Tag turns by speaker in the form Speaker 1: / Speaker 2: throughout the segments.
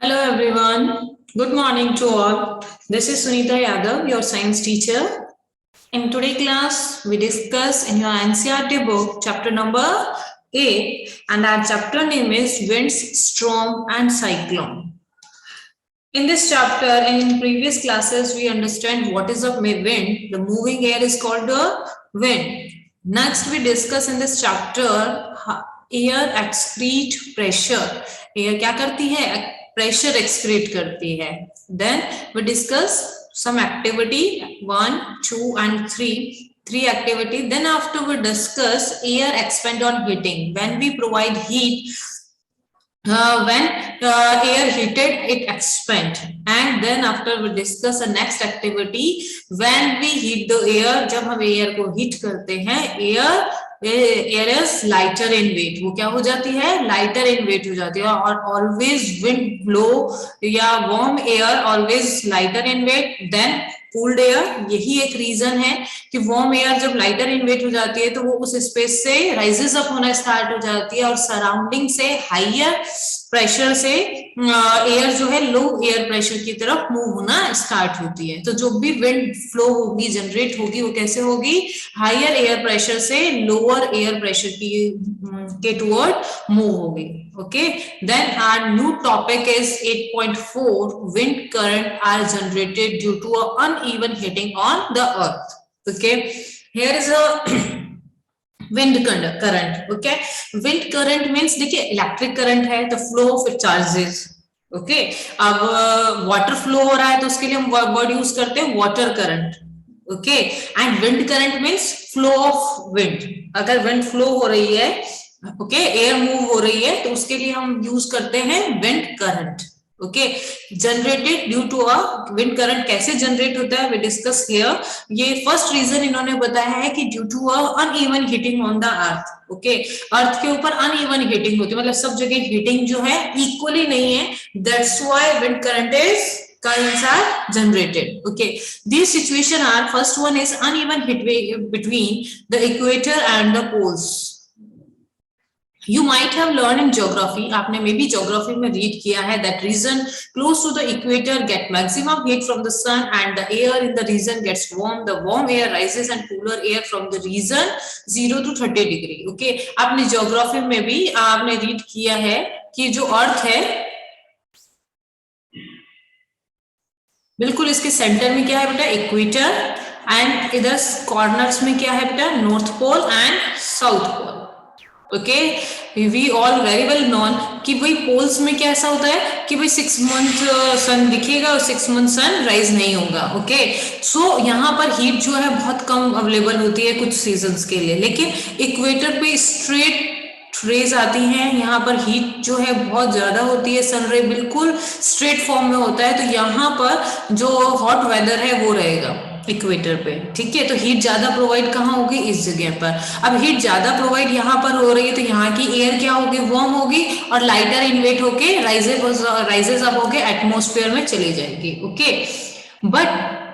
Speaker 1: Hello everyone. Good morning to all. This is Sunita Yadav, your science teacher. In today's class, we discuss in your NCERT book chapter number 8, and our chapter name is Winds, Storm and Cyclone. In this chapter and in previous classes, we understand what is a wind. The moving air is called a wind. Next, we discuss in this chapter air excrete pressure. Air क्या करती है? Pressure excrete करती है. Then we discuss some activity 1, 2 and 3. Three activity. Then after we discuss air expand on heating. When we provide heat, when air heated, it expand. And then after we discuss the next activity, when we heat the air, जब हम air को heat करते हैं, air is lighter in weight. वो क्या हो जाती है? Lighter in weight हो जाती है. और always wind blow या warm air always lighter in weight than cooled air. यही एक रीजन है कि वार्म एयर जब लाइटर इन वेट हो जाती है तो वो उस स्पेस से राइजेस अप होना स्टार्ट हो जाती है और सराउंडिंग से हायर प्रेशर से एयर जो है लो एयर प्रेशर की तरफ मूव होना स्टार्ट होती है. तो जो भी विंड फ्लो होगी, जनरेट होगी, वो कैसे होगी? हायर एयर प्रेशर से लोअर एयर प्रेशर के टुवर्ड मूव होगी. Okay, then our new topic is 8.4. Wind current are generated due to an uneven heating on the earth. Okay, here is a wind current. Okay, wind current means देखिए electric current है तो flow of charges. Okay, अब water flow हो रहा है तो उसके लिए हम वर्ड यूज करते हैं water current. Okay, and wind current means flow of wind. अगर विंड फ्लो हो रही है, ओके, एयर मूव हो रही है तो उसके लिए हम यूज करते हैं wind current. Okay, generated due to a wind current. कैसे जनरेट होता है वी डिस्कस हियर. ये फर्स्ट रीजन इन्होंने बताया है कि due to a uneven heating on the earth. Okay, earth के ऊपर अनइवन हीटिंग होती है, मतलब सब जगह हीटिंग जो है इक्वली नहीं है. That's why wind current is currents are generated. Okay, these situation are, first one is uneven heat wave between the equator and the poles. You might have learned in geography, आपने may be geography में read किया है that region close to the equator get maximum heat from the sun and the air in the region gets warm. The warm air rises and cooler air from the region 0 to 30 degree. Okay, आपने geography में भी आपने read किया है कि जो अर्थ है बिल्कुल इसके सेंटर में क्या है बेटा? इक्वेटर. एंड इधर कॉर्नर्स में क्या है बेटा? North pole and south pole. Okay, we all very well known कि भाई पोल्स में क्या ऐसा होता है कि भाई 6 मंथ सन दिखेगा और 6 मंथ सन राइज नहीं होगा. ओके, सो यहाँ पर हीट जो है बहुत कम अवेलेबल होती है कुछ सीजन्स के लिए, लेकिन इक्वेटर पे स्ट्रेट रेज आती हैं. यहाँ पर हीट जो है बहुत ज्यादा होती है, सन रे बिल्कुल स्ट्रेट फॉर्म में होता है, तो यहाँ पर जो हॉट वेदर है वो रहेगा इक्वेटर पे. ठीक है, तो हीट ज्यादा प्रोवाइड कहाँ होगी? इस जगह पर. अब हीट ज्यादा प्रोवाइड यहाँ पर हो रही है तो यहाँ की एयर क्या होगी? वार्म होगी और लाइटर इन वेट होके राइजेस अप होके एटमोस्फेयर में चली जाएगी. ओके, बट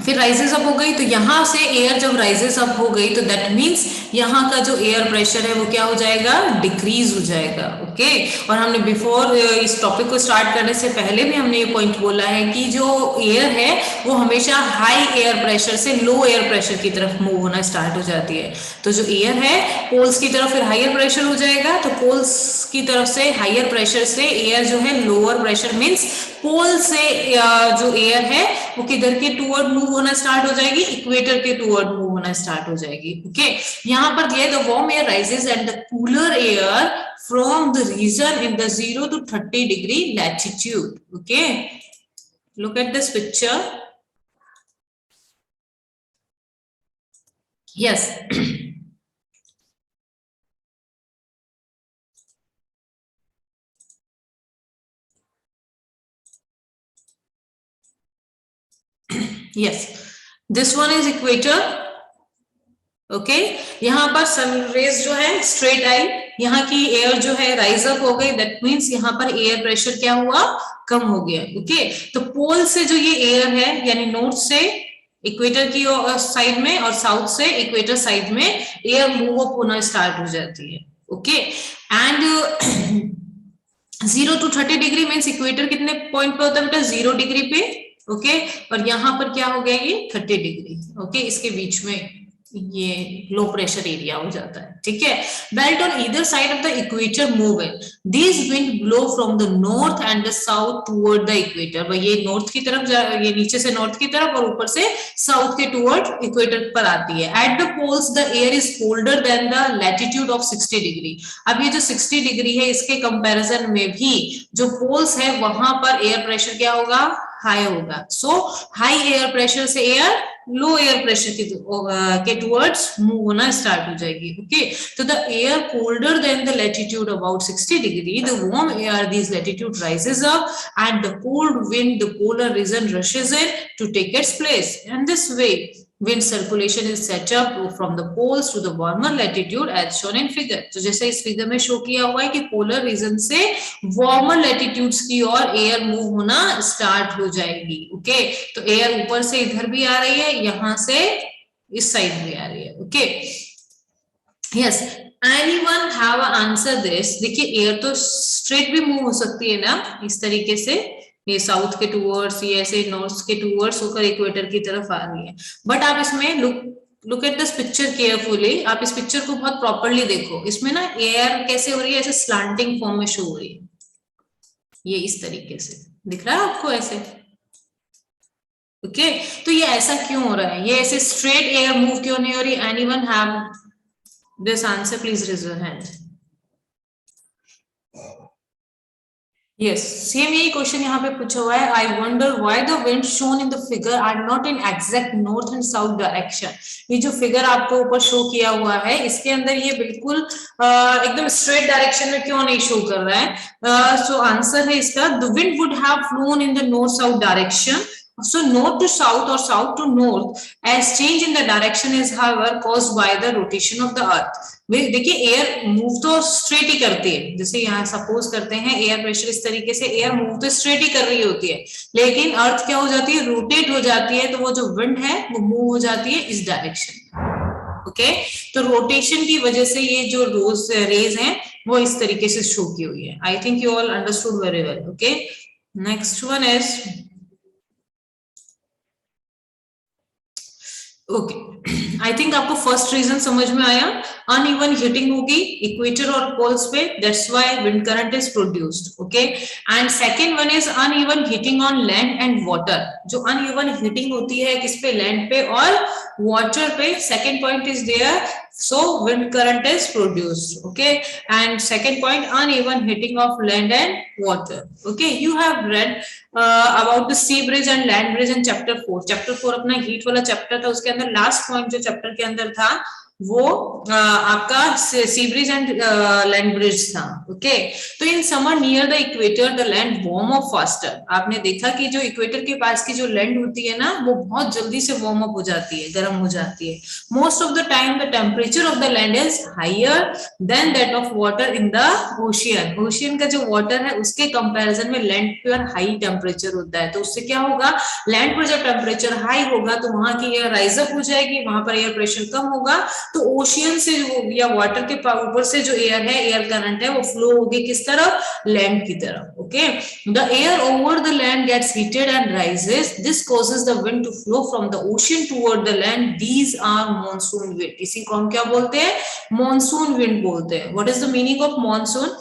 Speaker 1: फिर राइजेस अप हो गई तो यहाँ से एयर जब राइजेस अप हो गई तो दैट मीन्स यहाँ का जो एयर प्रेशर है वो क्या हो जाएगा? डिक्रीज हो जाएगा. ओके, और हमने बिफोर इस टॉपिक को स्टार्ट करने से पहले भी हमने ये पॉइंट बोला है कि जो एयर है वो हमेशा हाई एयर प्रेशर से लो एयर प्रेशर की तरफ मूव होना स्टार्ट हो जाती है. तो जो एयर है पोल्स की तरफ फिर हायर प्रेशर हो जाएगा, तो पोल्स की तरफ से हायर प्रेशर से एयर जो है लोअर प्रेशर मीन्स पोल से जो एयर है वो किधर के टूवर्ड मूव होना स्टार्ट हो जाएगी? इक्वेटर के टूवर्ड मूव होना स्टार्ट हो जाएगी. ओके, यहाँ पर दिया the warm air rises and the cooler air from the region in the 0 to 30 degree latitude. Okay, look at this picture. Yes. Yes, this one is equator. Okay, यहाँ पर sun rays जो है straight आई, यहाँ की air जो है rise up हो गई, दैट मीन्स यहाँ पर एयर प्रेशर क्या हुआ? कम हो गया. ओके, तो पोल से जो ये एयर है यानी नॉर्थ से इक्वेटर की साइड में और साउथ से इक्वेटर साइड में एयर मूव अप होना स्टार्ट हो जाती है. Okay, and 0 to 30 degree means equator कितने पॉइंट पे होता है बेटा, 0 डिग्री पे, ओके। और यहाँ पर क्या हो गया, ये 30 डिग्री, ओके। इसके बीच में ये लो प्रेशर एरिया हो जाता है, ठीक है। Belt on either side of the equator move in, this wind blow from the north and the south toward the equator. ये नॉर्थ की तरफ ये नीचे से नॉर्थ की तरफ और ऊपर से साउथ के टुवर्ड इक्वेटर पर आती है। At the poles the air is colder than the latitude of 60 डिग्री। अब ये जो 60 डिग्री है इसके कंपैरिजन में भी जो पोल्स है वहां पर एयर प्रेशर क्या होगा, हाई होगा। सो हाई एयर प्रेशर से एयर लो एयर प्रेशर के टुवर्ड्स मूव होना स्टार्ट हो जाएगी, ओके। तो the air colder than the latitude about 60 degree, the warm air this latitude rises up and the cold wind the polar region rushes in to take its place. And this way wind circulation is set up from the poles to the warmer latitude as shown in figure। तो जैसे इस figure में show किया हुआ है कि polar region से warmer latitudes की ओर एयर मूव होना स्टार्ट हो जाएगी, ओके। तो एयर ऊपर से इधर भी आ रही है, यहां से इस साइड भी आ रही है, okay. Yes, anyone have answer this? देखिए एयर तो स्ट्रेट भी मूव हो सकती है ना, इस तरीके से, ये साउथ के टूवर्ड्स, ये ऐसे नॉर्थ के टूवर्ड्स होकर इक्वेटर की तरफ आ रही है। बट आप इसमें look at this picture carefully, आप इस पिक्चर को बहुत प्रॉपर्ली देखो। इसमें ना एयर कैसे हो रही है, ऐसे स्लांटिंग फॉर्म में शो हो रही है, ये इस तरीके से दिख रहा है आपको ऐसे, ओके। तो ये ऐसा क्यों हो रहा है, ये ऐसे स्ट्रेट एयर मूव क्यों नहीं हो रही? Anyone have this answer? Please raise your hand. Yes, same यही क्वेश्चन यहाँ पे पूछा हुआ है। I wonder why the wind shown in the figure are not in exact north and south direction. ये जो फिगर आपको ऊपर शो किया हुआ है इसके अंदर ये बिल्कुल एकदम स्ट्रेट डायरेक्शन में क्यों नहीं शो कर रहा है? सो आंसर है इसका, the wind would have flown in the north south direction, so north to south or south to north, as change in the direction is however caused by the rotation of the earth। देखिए air move तो straight ही करती है, जैसे यहाँ suppose करते हैं air pressure इस तरीके से, एयर मूव तो स्ट्रेट ही कर रही होती है, लेकिन अर्थ क्या हो जाती है, रोटेट हो जाती है। तो वो जो विंड है वो मूव हो जाती है इस डायरेक्शन, ओके। तो रोटेशन की वजह से ये जो रेज हैं वो इस तरीके से शो की हुई है। I think you all understood very well, okay. Next one is, okay, I think आपको फर्स्ट रीजन समझ में आया, अनइवन हीटिंग होगी इक्वेटर और पोल्स पे, that's why wind current is produced, okay. And second one is uneven heating on land and water. जो uneven heating होती है किस पे, लैंड पे और वाटर पे, second point is there, so wind current is produced, okay। And second point, uneven heating of land and water, okay। You have read about the sea bridge and land bridge in chapter 4। chapter 4 अपना heat वाला chapter था, उसके अंदर last point जो chapter के अंदर था वो आपका सी ब्रिज एंड लैंड ब्रिज था, ओके। तो in summer near the equator the land warm up faster. आपने देखा कि जो इक्वेटर के पास की जो लैंड होती है ना वो बहुत जल्दी से वार्म अप हो जाती है, गर्म हो जाती है। Most of the time the temperature of the land is higher than that of water in the ocean. Ocean का जो वाटर है उसके कंपैरिजन में लैंड पर हाई टेम्परेचर होता है। तो उससे क्या होगा, लैंड पर जब टेम्परेचर हाई होगा तो वहां की एयर राइज अप हो जाएगी, वहां पर एयर प्रेशर कम होगा, तो ओशियन से या वाटर के ऊपर से जो एयर है, एयर करंट है, वो फ्लो होगी किस तरफ, लैंड की तरफ, okay. The air over the land gets heated and rises, this causes the wind to flow from the ocean toward the land, these are monsoon wind. इसी को हम क्या बोलते हैं, मॉनसून विंड बोलते हैं। What is the meaning of monsoon?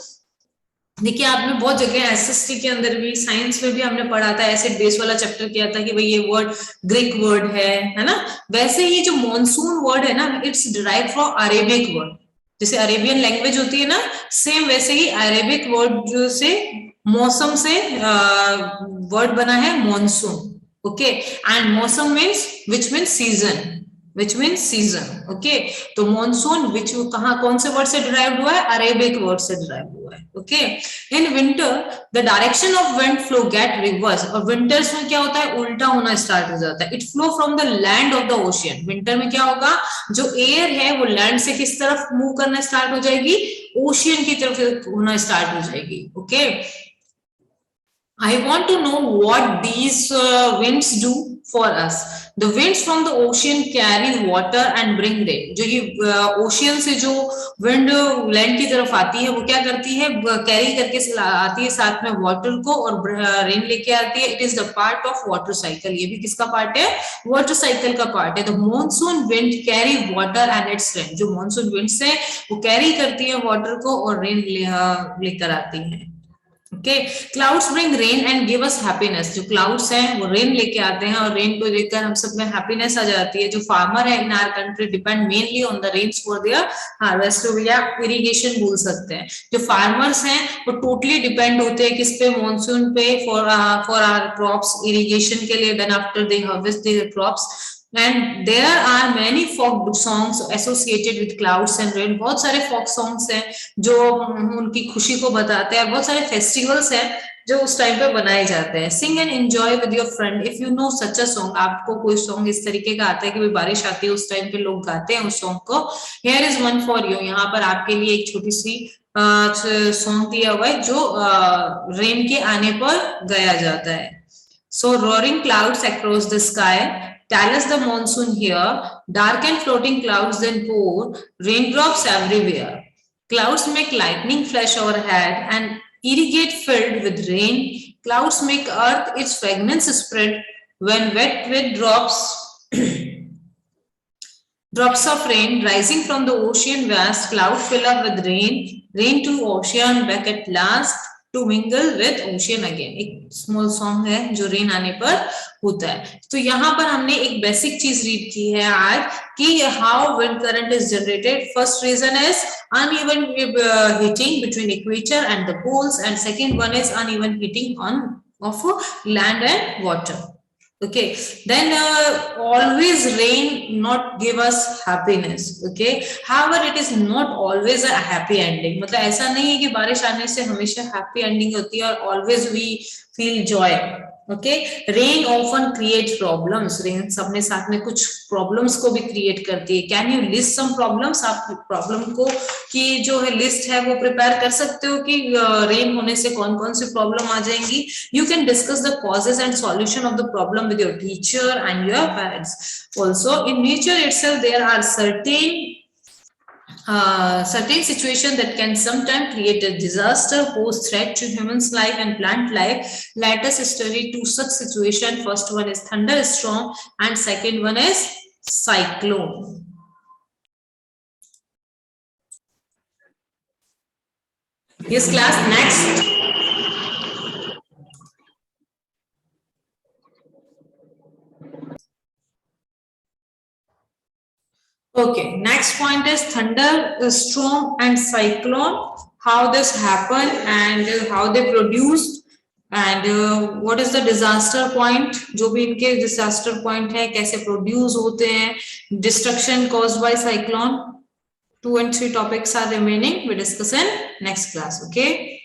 Speaker 1: देखिए आपने बहुत जगह एसएसटी के अंदर भी, साइंस में भी हमने पढ़ा था, एसिड बेस वाला चैप्टर किया था कि भाई ये वर्ड ग्रीक वर्ड है ना। वैसे ही जो मॉनसून वर्ड है ना, it's derive from Arabic word. जैसे अरेबियन लैंग्वेज होती है ना, सेम वैसे ही अरेबिक वर्ड जो से मौसम से वर्ड बना है मॉनसून, ओके। एंड मौसम means which means season, which means season, okay। तो मॉनसून विच कौन से वर्ड से डिराइव्ड हुआ है, अरेबिक वर्ड से डिराइव्ड हुआ है, okay. In winter the direction of wind flow get reverse, और विंटर्स में क्या होता है, उल्टा होना स्टार्ट हो जाता है। It flow from the land of the ocean. Winter में क्या होगा, जो एयर है वो लैंड से किस तरफ मूव करना स्टार्ट हो जाएगी, ओशियन की तरफ होना स्टार्ट हो जाएगी, okay. I want to know what these winds do। for us. The winds from the ocean carry water and bring rain. जो ये ओशियन से जो विंड लैंड की तरफ आती है वो क्या करती है, कैरी करके आती है साथ में वाटर को और रेन लेके आती है. It is the part of water cycle. ये भी किसका पार्ट है, वाटर साइकिल का पार्ट है. The monsoon wind carry water and it's rain. जो मॉनसून विंड्स है वो कैरी करती है वाटर को और रेन लेकर आती है. Okay, clouds bring rain and give us happiness. जो क्लाउड्स हैं वो रेन लेके आते हैं और रेन को देखकर हम सब में हैप्पीनेस आ जाती है. जो फार्मर है in our country depend mainly on the rains for their harvest या इरिगेशन बोल सकते हैं. जो फार्मर्स हैं वो टोटली डिपेंड होते हैं किस पे, मॉनसून पे फॉर आवर क्रॉप्स, इरिगेशन के लिए. Then after they harvest their crops. And there are many folk songs associated with clouds and rain. बहुत सारे folk songs हैं जो उनकी खुशी को बताते हैं. बहुत सारे festivals हैं जो उस टाइम पे बनाए जाते हैं. Sing and enjoy with your friend if you know such a song. आपको कोई सॉन्ग इस तरीके का आता है कि भाई बारिश आती है उस टाइम पे लोग गाते हैं उस सॉन्ग को. Here is one for you. यहाँ पर आपके लिए एक छोटी सी सॉन्ग दिया हुआ है जो रेन के आने पर गाया जाता है. So roaring clouds across the sky, tell us the monsoon here, dark and floating clouds then pour, raindrops everywhere. Clouds make lightning flash overhead and irrigate filled with rain. Clouds make earth its fragrance spread when wet with drops drops of rain rising from the ocean vast. Cloud fill up with rain, rain to ocean back at last to mingle with ocean again. एक small song है जो rain आने पर होता है. तो यहाँ पर हमने एक बेसिक चीज रीड की है आज कि how wind current is generated. First reason is uneven heating between equator and the poles, and second one is uneven heating on of land and water. Okay, then always rain not give us happiness. Okay, however it is not always a happy ending. मतलब ऐसा नहीं है कि बारिश आने से हमेशा happy ending होती है और always we feel joy. Okay, rain often creates problems. Rain अपने साथ में कुछ problems को भी create करती है. Can you list some problems? आप problem को की जो है list है वो prepare कर सकते हो कि rain होने से कौन कौन सी problem आ जाएंगी. You can discuss the causes and solution of the problem with your teacher and your parents. Also, in nature itself, there are certain situations that can sometimes create a disaster, pose threat to humans' life and plant life. Let us study two such situations. First one is thunderstorm and second one is cyclone. Yes, class, next. Okay, next point is thunderstorm and cyclone, how this happen and how they produce, and what is the disaster point. जो भी इनके disaster point है कैसे produce होते हैं, destruction caused by cyclone. 2 and 3 topics are remaining. We discuss in next class. Okay.